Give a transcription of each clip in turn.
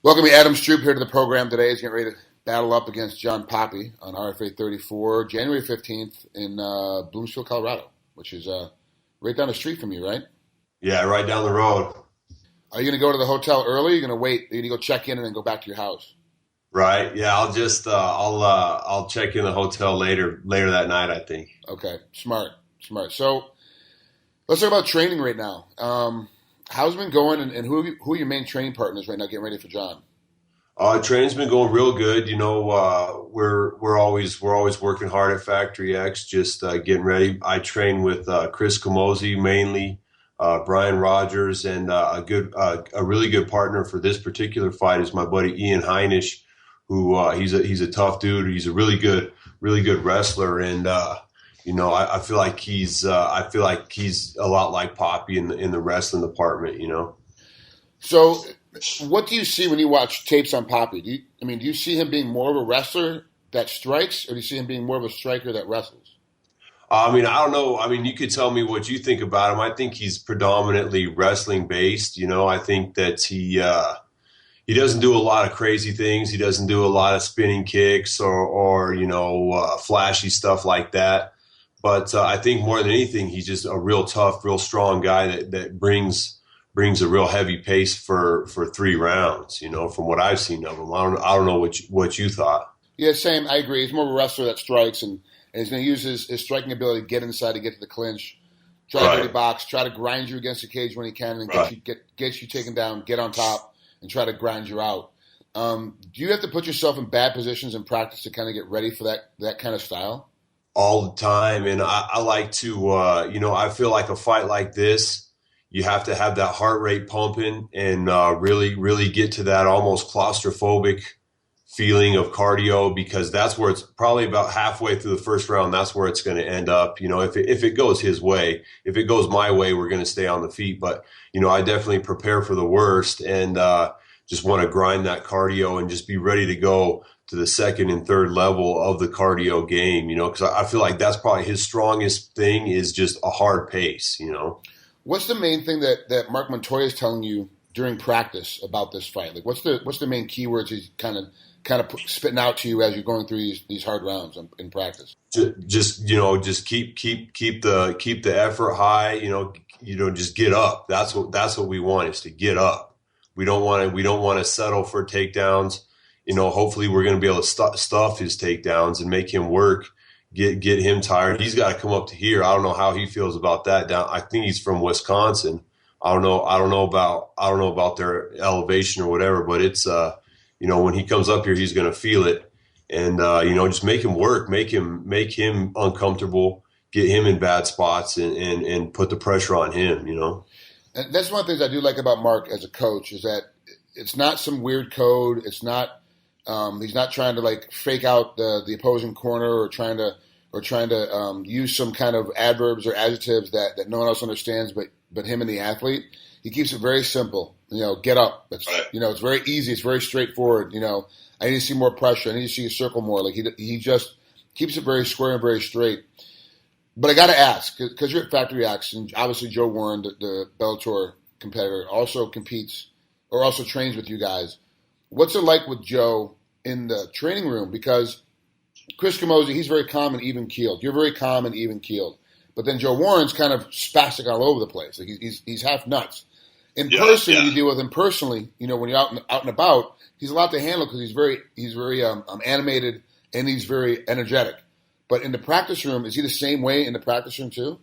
Welcome to Adam Stroup here to the program today. He's getting ready to battle up against John Poppie on RFA 34, January 15th in Broomfield, Colorado, which is right down the street from you, right? Yeah, right down the road. Are you going to go to the hotel early? Or are you going to wait? Are you going to go check in and then go back to your house? Right. Yeah, I'll just I'll check in the hotel later that night, I think. Okay, smart. So let's talk about training right now. How's it been going, and who are your main training partners right now getting ready for John? Training's been going real good. You know, we're always working hard at Factory X, just getting ready. I train with Chris Camozzi mainly, Brian Rogers, and a really good partner for this particular fight is my buddy Ian Heinisch, who he's a tough dude. He's a really good wrestler, and you know, I feel like he's a lot like Poppie in the wrestling department. You know. So, what do you see when you watch tapes on Poppie? Do you see him being more of a wrestler that strikes, or do you see him being more of a striker that wrestles? I don't know. You could tell me what you think about him. I think he's predominantly wrestling based. You know, I think that he doesn't do a lot of crazy things. He doesn't do a lot of spinning kicks or flashy stuff like that. But I think more than anything, he's just a real tough, real strong guy that brings a real heavy pace for 3 rounds. You know, from what I've seen of him. I don't know what you thought. Yeah, same. I agree. He's more of a wrestler that strikes, and he's going to use his striking ability to get inside, to get to the clinch, try to dirty box, try to grind you against the cage when he can, and get you taken down, get on top, and try to grind you out. Do you have to put yourself in bad positions in practice to kind of get ready for that kind of style? All the time, and I like to, I feel like a fight like this, you have to have that heart rate pumping and really, really get to that almost claustrophobic feeling of cardio, because that's where it's probably about halfway through the first round. That's where it's going to end up. You know, if it goes his way, if it goes my way, we're going to stay on the feet. But, you know, I definitely prepare for the worst and just want to grind that cardio and just be ready to go to the second and third level of the cardio game, you know, because I feel like that's probably his strongest thing is just a hard pace, you know. What's the main thing that Mark Montoya is telling you during practice about this fight? Like, what's the main keywords he's kind of spitting out to you as you're going through these hard rounds in practice? Just keep the effort high, you know, just get up. That's what we want, is to get up. We don't want to settle for takedowns. You know, hopefully we're going to be able to stuff his takedowns and make him work, get him tired. He's got to come up to here. I don't know how he feels about that. I think he's from Wisconsin. I don't know about their elevation or whatever, but it's when he comes up here, he's going to feel it, and just make him work, make him uncomfortable, get him in bad spots, and put the pressure on him. You know, and that's one of the things I do like about Mark as a coach, is that it's not some weird code. It's not. He's not trying to like fake out the opposing corner or trying to use some kind of adverbs or adjectives that no one else understands but him and the athlete. He keeps it very simple. You know, get up. It's very easy. It's very straightforward. You know, I need to see more pressure. I need to see you circle more. Like he just keeps it very square and very straight. But I got to ask, because you're at Factory X, and obviously Joe Warren, the Bellator competitor, also competes or also trains with you guys. What's it like with Joe in the training room? Because Chris Camozzi, he's very calm and even-keeled. You're very calm and even-keeled. But then Joe Warren's kind of spastic all over the place. Like he's half nuts. In person, you deal with him personally. You know, when you're out and about, he's a lot to handle because he's very animated and he's very energetic. But in the practice room, is he the same way in the practice room too?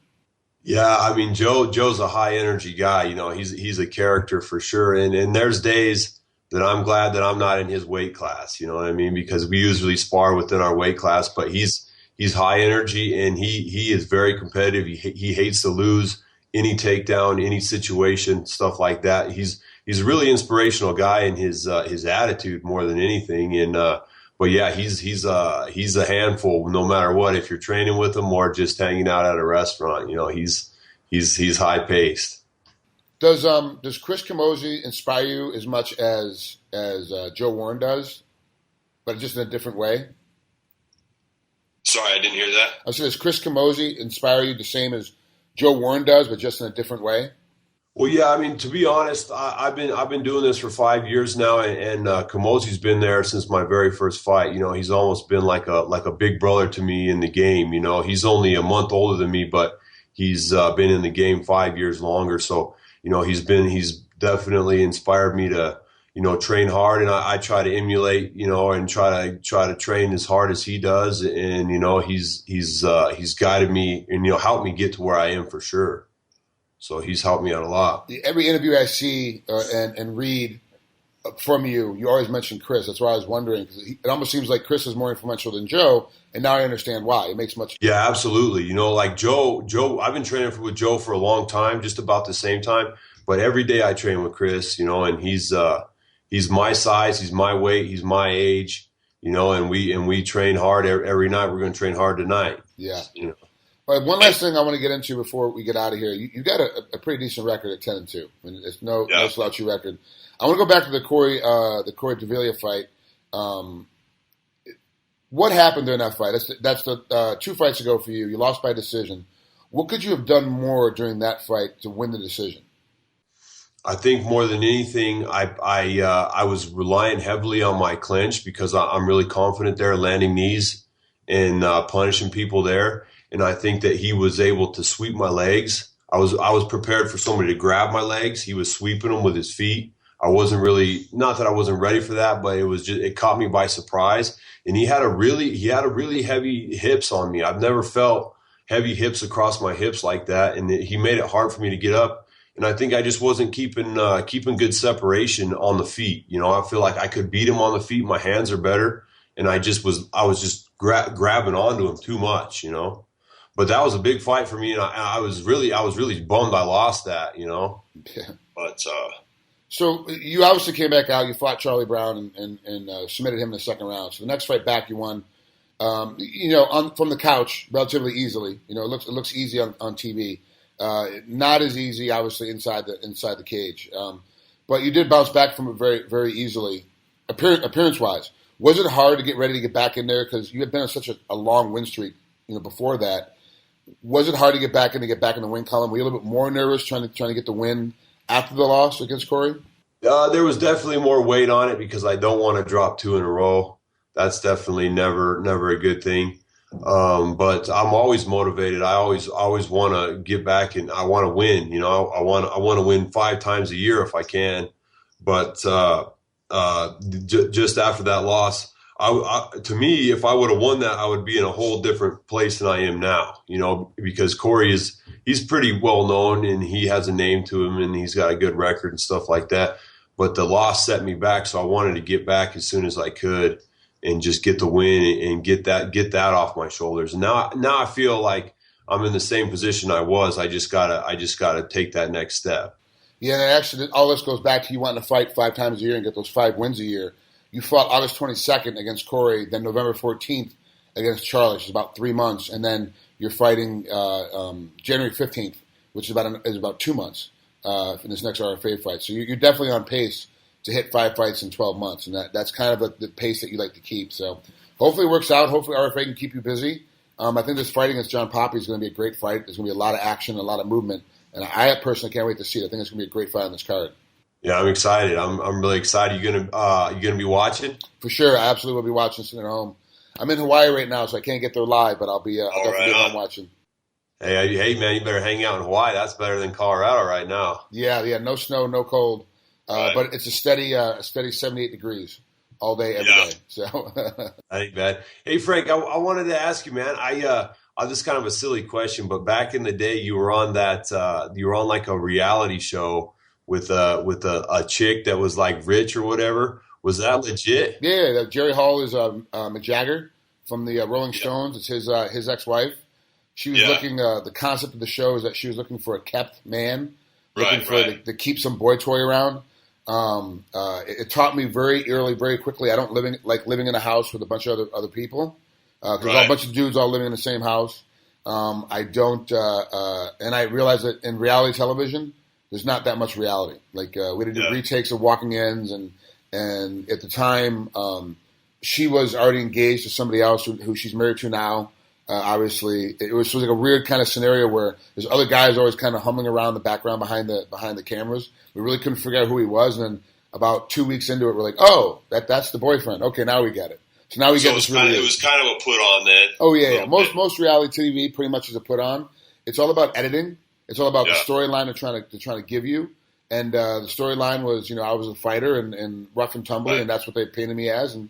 Yeah, Joe's a high-energy guy. You know, he's a character for sure. And there's days that I'm glad that I'm not in his weight class, you know what I mean? Because we usually spar within our weight class, but he's high energy and he is very competitive. He hates to lose any takedown, any situation, stuff like that. He's a really inspirational guy in his attitude more than anything. And but yeah, he's a handful no matter what. If you're training with him or just hanging out at a restaurant, you know, he's high paced. Does Chris Camozzi inspire you as much as Joe Warren does, but just in a different way? Sorry, I didn't hear that. I said, does Chris Camozzi inspire you the same as Joe Warren does, but just in a different way? Well, yeah, I mean, to be honest, I've been doing this for 5 years now, and Kamozi's been there since my very first fight. You know, he's almost been like a big brother to me in the game. You know, he's only a month older than me, but he's been in the game 5 years longer. So, you know, he's definitely inspired me to, you know, train hard, and I try to emulate, you know, and try to train as hard as he does, and you know, he's guided me and, you know, helped me get to where I am for sure. So he's helped me out a lot. Every interview I see and read from you, you always mention Chris. That's why I was wondering, because it almost seems like Chris is more influential than Joe, and now I understand why. It makes much. Yeah, absolutely. You know, like Joe, I've been training with Joe for a long time, just about the same time. But every day I train with Chris, you know, and he's my size, he's my weight, he's my age, you know, and we train hard every night. We're going to train hard tonight. Yeah. You know. All right, one last thing I want to get into before we get out of here. You got a pretty decent record at 10-2. I mean, it's no slouchy record. I want to go back to the Corey Davila fight. What happened during that fight? That's the 2 fights ago for you. You lost by decision. What could you have done more during that fight to win the decision? I think more than anything, I was relying heavily on my clinch because I'm really confident there, landing knees and punishing people there. And I think that he was able to sweep my legs. I was prepared for somebody to grab my legs. He was sweeping them with his feet. I wasn't really, not that I wasn't ready for that, but it caught me by surprise. And he had a really heavy hips on me. I've never felt heavy hips across my hips like that. And he made it hard for me to get up. And I think I just wasn't keeping good separation on the feet. You know, I feel like I could beat him on the feet. My hands are better. And I was just grabbing onto him too much, you know. But that was a big fight for me, and I was really bummed I lost that, you know. Yeah. But so you obviously came back out. You fought Charlie Brown and submitted him in the second round. So the next fight back, you won. You know, from the couch relatively easily. You know, it looks easy on TV. Not as easy, obviously, inside the cage. But you did bounce back from it very, very easily, appearance-wise. Was it hard to get ready to get back in there because you had been on such a long win streak, you know, before that? Was it hard to get back in the win column? Were you a little bit more nervous trying to get the win after the loss against Corey? There was definitely more weight on it because I don't want to drop 2 in a row. That's definitely never a good thing. But I'm always motivated. I always want to get back and I want to win. You know, I want to win 5 times a year if I can. But just after that loss, to me, if I would have won that, I would be in a whole different place than I am now, you know, because Corey he's pretty well known and he has a name to him and he's got a good record and stuff like that. But the loss set me back. So I wanted to get back as soon as I could and just get the win and get that off my shoulders. And now I feel like I'm in the same position I was. I just gotta take that next step. Yeah. And actually all this goes back to you wanting to fight 5 times a year and get those 5 wins a year. You fought August 22nd against Corey, then November 14th against Charlie, which is about 3 months, and then you're fighting January 15th, which is about 2 months in this next RFA fight. So you're definitely on pace to hit 5 fights in 12 months, and that's kind of the pace that you like to keep. So hopefully it works out. Hopefully RFA can keep you busy. I think this fight against John Poppie is going to be a great fight. There's going to be a lot of action, a lot of movement, and I personally can't wait to see it. I think it's going to be a great fight on this card. Yeah, I'm excited. I'm really excited. You gonna be watching? For sure, I absolutely will be watching sitting at home. I'm in Hawaii right now, so I can't get there live, but I'll definitely be home watching. Hey man, you better hang out in Hawaii. That's better than Colorado right now. Yeah, no snow, no cold, right. But it's a steady 78 degrees all day, every day. So I think that. Hey Frank, I wanted to ask you, man. This is kind of a silly question, but back in the day, you were on like a reality show with a chick that was like rich or whatever. Was that legit? Yeah, Jerry Hall is Mick Jagger from the Rolling Stones. It's his ex-wife. She was looking. The concept of the show is that she was looking for a kept man, looking to keep some boy toy around. It taught me very early, very quickly. I don't like living in a house with a bunch of other people because a bunch of dudes all living in the same house. I don't, and I realized that in reality television, there's not that much reality. Like we had to do retakes of Walking Ends, and at the time, she was already engaged to somebody else who she's married to now. Obviously, it was like a weird kind of scenario where there's other guys always kind of humming around in the background behind the cameras. We really couldn't figure out who he was, and then about 2 weeks into it, we're like, oh, that's the boyfriend. Okay, now we get it. So now we get this. It was kind of a put on then. Oh yeah. Most reality TV pretty much is a put on. It's all about editing. It's all about the storyline they're trying to give you. And the storyline was, I was a fighter and rough and tumbly, and that's what they painted me as. And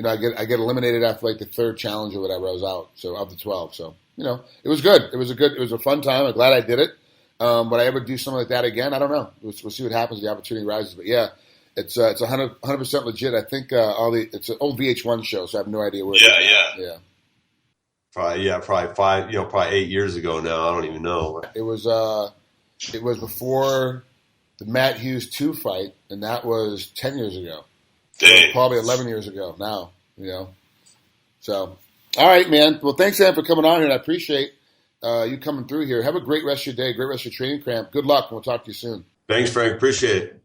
I get eliminated after like the third challenge or whatever. I was out, so of the 12. So it was good. It was a fun time. I'm glad I did it. Would I ever do something like that again? I don't know. We'll see what happens. The opportunity rises. But yeah, it's 100% legit. I think it's an old VH1 show, so I have no idea where. Yeah. Probably 8 years ago now. I don't even know. It was before the Matt Hughes 2 fight, and that was 10 years ago. So probably 11 years ago now, So, all right, man. Well, thanks, Sam, for coming on here, and I appreciate you coming through here. Have a great rest of your day, great rest of your training camp. Good luck, and we'll talk to you soon. Thanks, Frank. Appreciate it.